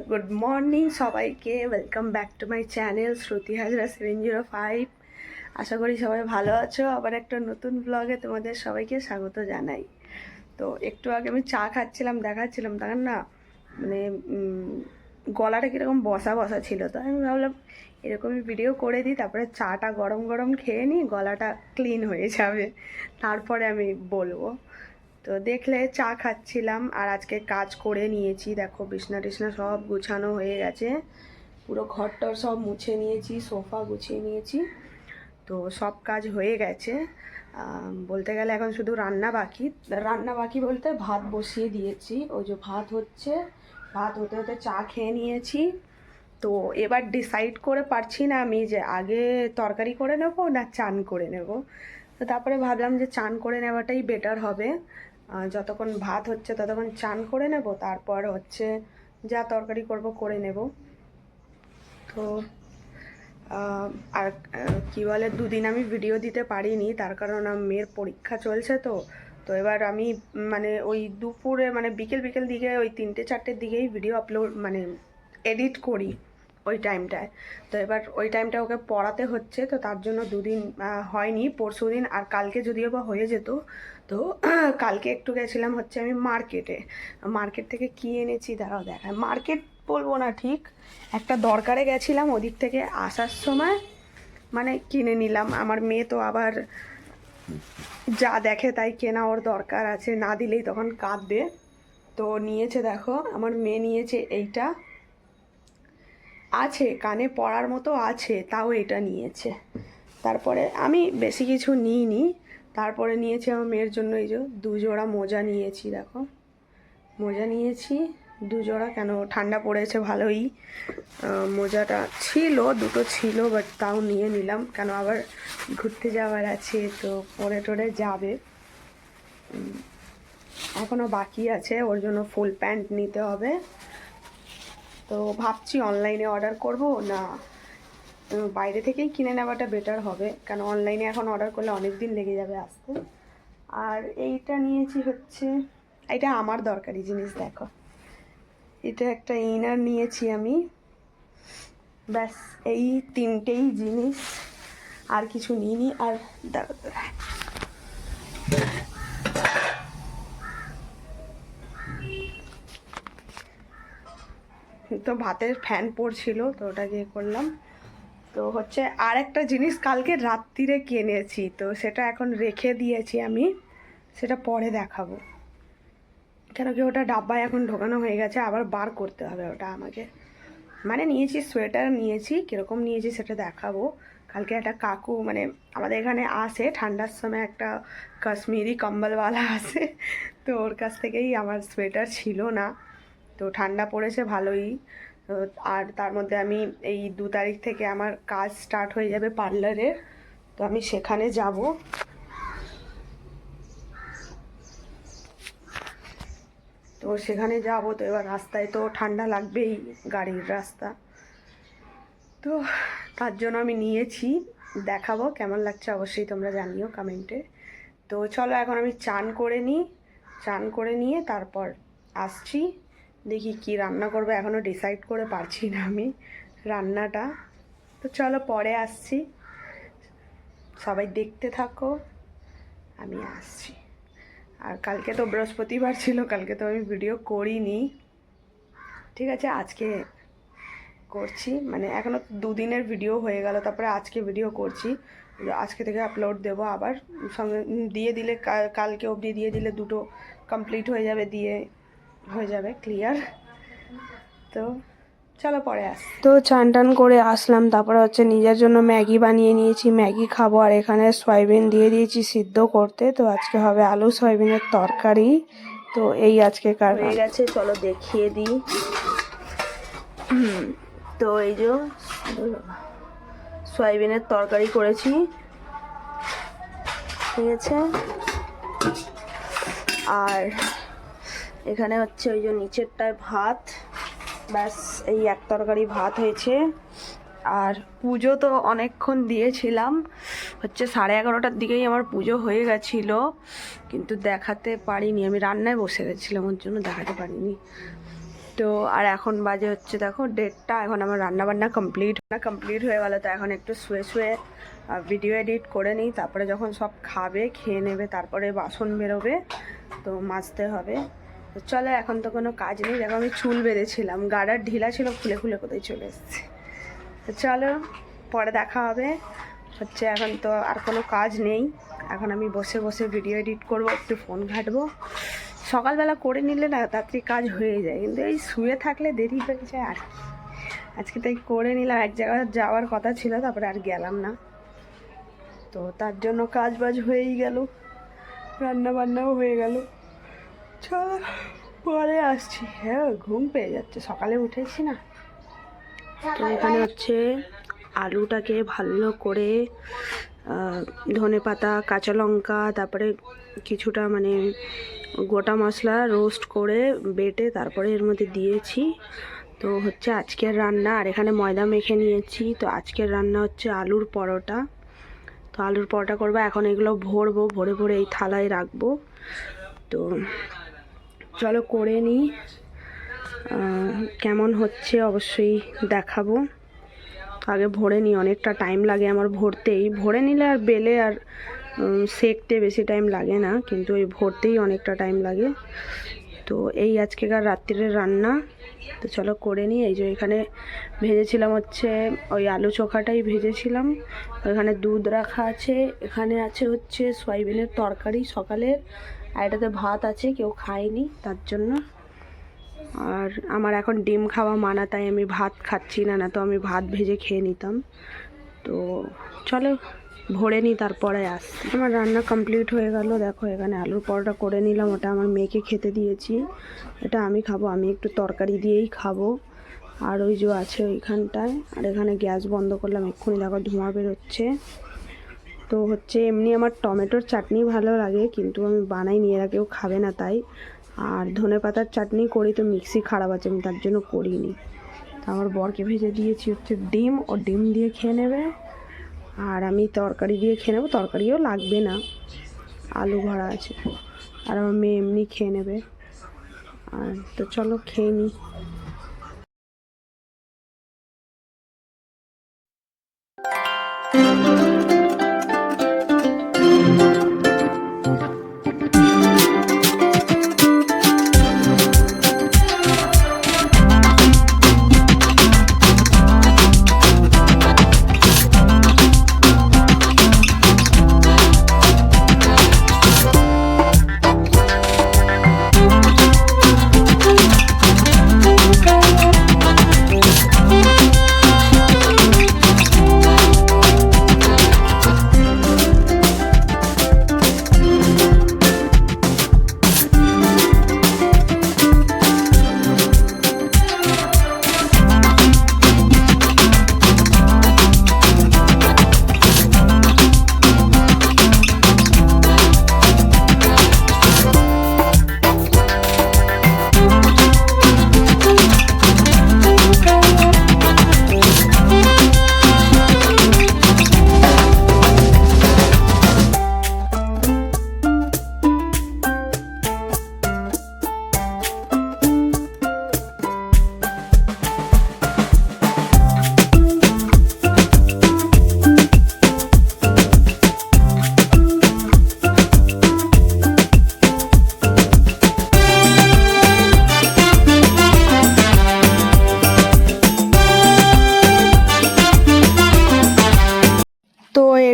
Good morning সবাইকে, welcome back to my channel Shruti Hazra 705। আশা করি সবাই ভালো আছো। আবার একটা নতুন ব্লগে তোমাদের সবাইকে স্বাগত জানাই। তো একটু আগে আমি চা খাচ্ছিলাম, দেখাচ্ছিলাম তখন না মানে গলাটা কীরকম বসা বসা ছিল। তো আমি ভাবলাম এরকমই ভিডিও করে দিই, তারপরে চাটা গরম গরম খেয়ে নিই, গলাটা ক্লিন হয়ে যাবে, তারপরে আমি বলবো। তো দেখলে চা খাচ্ছিলাম আর আজকে কাজ করে নিয়েছি। দেখো বিছনা টিছনা সব গুছানো হয়ে গেছে, পুরো ঘরটার সব মুছে নিয়েছি, সোফা গুছিয়ে নিয়েছি। তো সব কাজ হয়ে গেছে বলতে গেলে। এখন শুধু রান্না বাকি। রান্না বাকি বলতে ভাত বসিয়ে দিয়েছি, ওই যে ভাত হচ্ছে, ভাত হতে হতে চা খেয়ে নিয়েছি। তো এবার ডিসাইড করে পারছি না আমি যে আগে তরকারি করে নেবো না চান করে নেব। তো তারপরে ভাবলাম যে চান করে নেওয়াটাই বেটার হবে। যতক্ষণ ভাত হচ্ছে ততক্ষণ চান করে নেব, তারপর হচ্ছে যা তরকারি করব করে নেব। তো আর কি বলে, দুদিন আমি ভিডিও দিতে পারিনি, তার কারণ আমার মেয়ের পরীক্ষা চলছে। তো তো এবার আমি মানে ওই দুপুরে মানে বিকেল বিকেল দিকে ওই 3টে-4টের দিকেই ভিডিও আপলোড মানে এডিট করি ওই টাইমটায়। তো এবার ওই টাইমটা ওকে পড়াতে হচ্ছে, তো তার জন্য দুদিন হয়নি। পরশু দিন আর কালকে যদিও বা হয়ে যেত। তো কালকে একটু গেছিলাম হচ্ছে আমি মার্কেট থেকে কী এনেছি দাঁড়াও দেখায়। মার্কেট বলবো না ঠিক, একটা দরকারে গেছিলাম, ওদিক থেকে আসার সময় মানে কিনে নিলাম। আমার মেয়ে তো আবার যা দেখে তাই কেনা ওর দরকার আছে, না দিলেই তখন কাঁদবে। তো নিয়েছে, দেখো আমার মেয়ে নিয়েছে এইটা, আছে কানে পড়ার মতো আছে, তাও এটা নিয়েছে। তারপরে আমি বেশি কিছু নিইনি। তারপরে নিয়েছি আমার মেয়ের জন্য এই যে 2 জোড়া মোজা নিয়েছি। দেখো মোজা নিয়েছি 2 জোড়া, কেন ঠান্ডা পড়েছে ভালোই। মোজাটা ছিল, 2টো ছিল, বাট তাও নিয়ে নিলাম, কেন আবার ঘুরতে যাওয়ার আছে, তো পরে টরে যাবে। এখনও বাকি আছে, ওর জন্য ফুল প্যান্ট নিতে হবে। তো ভাবছি অনলাইনে অর্ডার করব না বাইরে থেকেই কিনে নেওয়াটা বেটার হবে, কারণ অনলাইনে এখন অর্ডার করলে অনেক দিন লেগে যাবে আসতে। আর এইটা নিয়েছি হচ্ছে, এটা আমার দরকারি জিনিস। দেখো এটা একটা ইনার নিয়েছি আমি, ব্যাস এই 3টেই জিনিস, আর কিছু নিইনি। আর তো ভাতের ফ্যান পড়ছিল, তো ওটা দিয়ে করলাম। তো হচ্ছে আর একটা জিনিস কালকে রাত্রিরে কিনেছি, তো সেটা এখন রেখে দিয়েছি আমি, সেটা পরে দেখাবো। কেন কি ওটা ডাব্বায় এখন ঢোকানো হয়ে গেছে, আবার বার করতে হবে ওটা আমাকে। মানে নিয়েছি সোয়েটার নিয়েছি, কীরকম নিয়েছি সেটা দেখাবো। কালকে একটা কাকু মানে আমাদের এখানে আসে ঠান্ডার সময়, একটা কাশ্মীরি কম্বলওয়ালা আসে, তো ওর কাছ থেকেই আমার সোয়েটার ছিল না। তো ঠান্ডা পড়েছে ভালোই। আর তার মধ্যে আমি এই 2 তারিখ থেকে আমার কাজ স্টার্ট হয়ে যাবে পার্লারের, তো আমি সেখানে যাব। তো সেখানে যাব, তো এবার রাস্তায় তো ঠান্ডা লাগবেই, গাড়ির রাস্তা। তো তার জন্য আমি নিয়েছি, দেখাবো কেমন লাগছে অবশ্যই তোমরা জানিও কমেন্টে। তো চলো এখন আমি চান করে নিই, চান করে নিয়ে তারপর আসছি। দেখি কি রান্না করবো, এখনও ডিসাইড করে পারছি না আমি রান্নাটা। তো চলো পরে আসছি, সবাই দেখতে থাকো, আমি আসছি। আর কালকে তো বৃহস্পতিবার ছিল, কালকে তো আমি ভিডিও করিনি। ঠিক আছে, আজকে করছি, মানে এখনও 2 দিনের ভিডিও হয়ে গেল, তারপরে আজকে ভিডিও করছি। আজকে থেকে আপলোড দেবো আবার, সঙ্গে দিয়ে দিলে কালকে অবধি দিয়ে দিলে 2টো কমপ্লিট হয়ে যাবে, দিয়ে হয়ে যাবে ক্লিয়ার। তো চলো পরে তো চান টান করে আসলাম, তারপরে হচ্ছে নিজের জন্য ম্যাগি বানিয়ে নিয়েছি, ম্যাগি খাবো। আর এখানে সয়াবিন দিয়ে দিয়েছি সিদ্ধ করতে, তো আজকে হবে আলু সয়াবিনের তরকারি। তো এই আজকে কার হয়ে গেছে, চলো দেখিয়ে দিই। তো এই যে সয়াবিনের তরকারি করেছি, ঠিক আছে। আর এখানে হচ্ছে ওই যে নিচেরটায় ভাত, ব্যাস এই এক তরকারি ভাত হয়েছে। আর পুজো তো অনেকক্ষণ দিয়েছিলাম, হচ্ছে 11:30টার দিকেই আমার পুজো হয়ে গেছিলো, কিন্তু দেখাতে পারিনি, আমি রান্নায় বসে গেছিলাম, ওর জন্য দেখাতে পারিনি। তো আর এখন বাজে হচ্ছে দেখো 1:30, এখন আমার রান্নাবান্না কমপ্লিট হয়ে গেল। তো এখন একটু শুয়ে ভিডিও এডিট করে নিই, তারপরে যখন সব খাবে খেয়ে নেবে তারপরে বাসন বেরোবে, তো মাজতে হবে। তো চলো, এখন তো কোনো কাজ নেই। দেখো আমি চুল বেঁধেছিলাম, গাডার ঢিলা ছিল, খুলে কোথায় চলে এসেছে। তো চলো পরে দেখা হবে। হচ্ছে এখন তো আর কোনো কাজ নেই, এখন আমি বসে ভিডিও এডিট করবো, একটু ফোন ঘাঁটবো। সকালবেলা করে নিলে না তাড়াতাড়ি কাজ হয়ে যায়, কিন্তু এই শুয়ে থাকলে দেরি হয়ে যায় আর কি। আজকে তাই করে নিলাম, এক জায়গায় যাওয়ার কথা ছিল, তারপরে আর গেলাম না। তো তার জন্য কাজ বাজ হয়েই গেল, রান্নাবান্নাও হয়ে গেল। চল পরে আসছি। হ্যাঁ ঘুম পেয়ে যাচ্ছে, সকালে উঠেছি না। তো এখানে হচ্ছে আলুটাকে ভালো করে ধনেপাতা, কাঁচা লঙ্কা, তারপরে কিছুটা মানে গোটা মশলা রোস্ট করে বেটে তারপরে এর মধ্যে দিয়েছি। তো হচ্ছে আজকের রান্না। আর এখানে ময়দা মেখে নিয়েছি। তো আজকের রান্না হচ্ছে আলুর পরোটা। তো আলুর পরোটা করবো। এখন এগুলো ভরবো, ভরে এই থালায় রাখবো। তো চলো করে নিই, কেমন হচ্ছে অবশ্যই দেখাবো। আগে ভরে নিই, অনেকটা টাইম লাগে আমার ভরতেই। ভরে নিলে আর বেলে আর সেকতে বেশি টাইম লাগে না, কিন্তু ওই ভরতেই অনেকটা টাইম লাগে। তো এই আজকেকার রাত্রিরের রান্না। তো চলো করে নিই। এই যে এখানে ভেজেছিলাম হচ্ছে ওই আলু চোখাটাই ভেজেছিলাম। এখানে দুধ রাখা আছে, এখানে আছে হচ্ছে সয়াবিনের তরকারি সকালের, আর এটাতে ভাত আছে, কেউ খায়নি তার জন্য। আর আমার এখন ডিম খাওয়া মানা, তাই আমি ভাত খাচ্ছি না, না তো আমি ভাত ভেজে খেয়ে নিতাম। তো চলো ভরে নিই, তারপরে আসছি। আমার রান্না কমপ্লিট হয়ে গেল। দেখো এখানে আলুর পরোটা করে নিলাম, ওটা আমার মেয়েকে খেতে দিয়েছি। এটা আমি খাবো, আমি একটু তরকারি দিয়েই খাবো। আর ওই যে আছে ওইখানটায়। আর এখানে গ্যাস বন্ধ করলাম, এক্ষুনি দেখো ধোঁয়া বেরোচ্ছে। তো হচ্ছে এমনি আমার টমেটোর চাটনি ভালো লাগে, কিন্তু আমি বানাইনি, এরা কেউ খাবে না তাই। আর ধনেপাতার চাটনি করি, তো মিক্সি খারাপ আছে, আমি তার জন্য করিনি। তো আমার বরকে ভেজে দিয়েছি হচ্ছে ডিম, ও ডিম দিয়ে খেয়ে নেবে। আর আমি তরকারি দিয়ে খেয়ে নেবো, তরকারিও লাগবে না, আলু ভরা আছে। আর আমার মেয়ে এমনি খেয়ে নেবে। আর তো চলো খেয়ে নিই।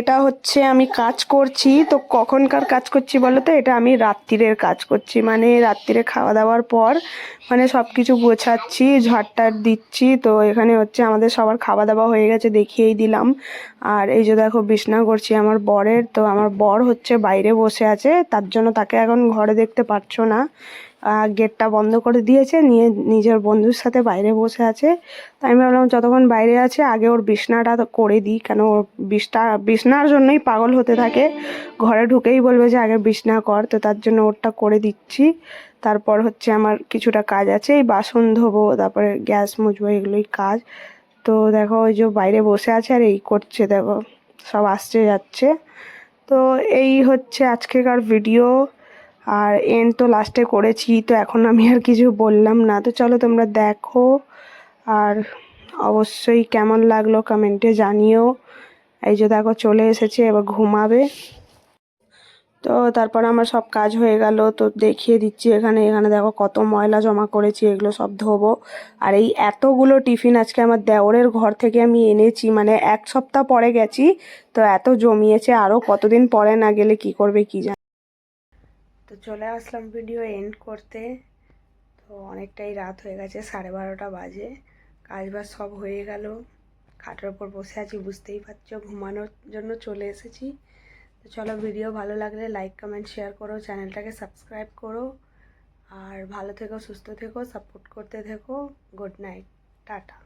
এটা হচ্ছে আমি কাজ করছি। তো কখনকার কাজ করছি বলো তো? এটা আমি রাত্রিরের কাজ করছি, মানে রাত্রিরে খাওয়া দাওয়ার পর মানে সব কিছু গোছাচ্ছি, ঝাড়টার দিচ্ছি। তো এখানে হচ্ছে আমাদের সবার খাওয়া দাওয়া হয়ে গেছে, দেখিয়েই দিলাম। আর এই যে দেখো বিছনা করছি আমার বরের। তো আমার বর হচ্ছে বাইরে বসে আছে, তার জন্য তাকে এখন ঘরে দেখতে পাচ্ছ না। গেটটা বন্ধ করে দিয়েছে, নিয়ে নিজের বন্ধুর সাথে বাইরে বসে আছে। তাই আমি ভাবলাম যতক্ষণ বাইরে আছে আগে ওর বিছনাটা করে দিই, কেন ওর বিছনার জন্যই পাগল হতে থাকে। ঘরে ঢুকেই বলবে যে আগে বিছনা কর, তো তার জন্য ওরটা করে দিচ্ছি। তারপর হচ্ছে আমার কিছুটা কাজ আছে, এই বাসন ধোবো, তারপরে গ্যাস মুছবো, এগুলোই কাজ। তো দেখো ওই যে বাইরে বসে আছে আর এই করছে, দেখো সব আসছে যাচ্ছে। তো এই হচ্ছে আজকেকার ভিডিও। আর এন্ড তো লাস্টে করেছি, তো এখন আমি আর কিছু বললাম না। তো চলো তোমরা দেখো, আর অবশ্যই কেমন লাগলো কমেন্টে জানিও। এই যে দেখো চলে এসেছে, এবার ঘুমাবে। তো তারপর আমার সব কাজ হয়ে গেল, তো দেখিয়ে দিচ্ছি এখানে দেখো কত ময়লা জমা করেছি, এগুলো সব ধোবো। আর এই এতগুলো টিফিন আজকে আমার দেওরের ঘর থেকে আমি এনেছি, মানে 1 সপ্তাহ পরে গেছি, তো এত জমিয়েছে, আরও কতদিন পরে না গেলে কি করবে কি জানে। তো চলে আসলাম ভিডিও এন্ড করতে। তো অনেকটাই রাত হয়ে গেছে, 12:30 বাজে। কাজ বাজ সব হয়ে গেল, খাটের ওপর বসে আছি, বুঝতেই পারছো, ঘুমানোর জন্য চলে এসেছি। তো চলো, ভিডিও ভালো লাগলে লাইক কমেন্ট শেয়ার করো, চ্যানেলটাকে সাবস্ক্রাইব করো। আর ভালো থেকো, সুস্থ থেকো, সাপোর্ট করতে থেকো। Good night, tata.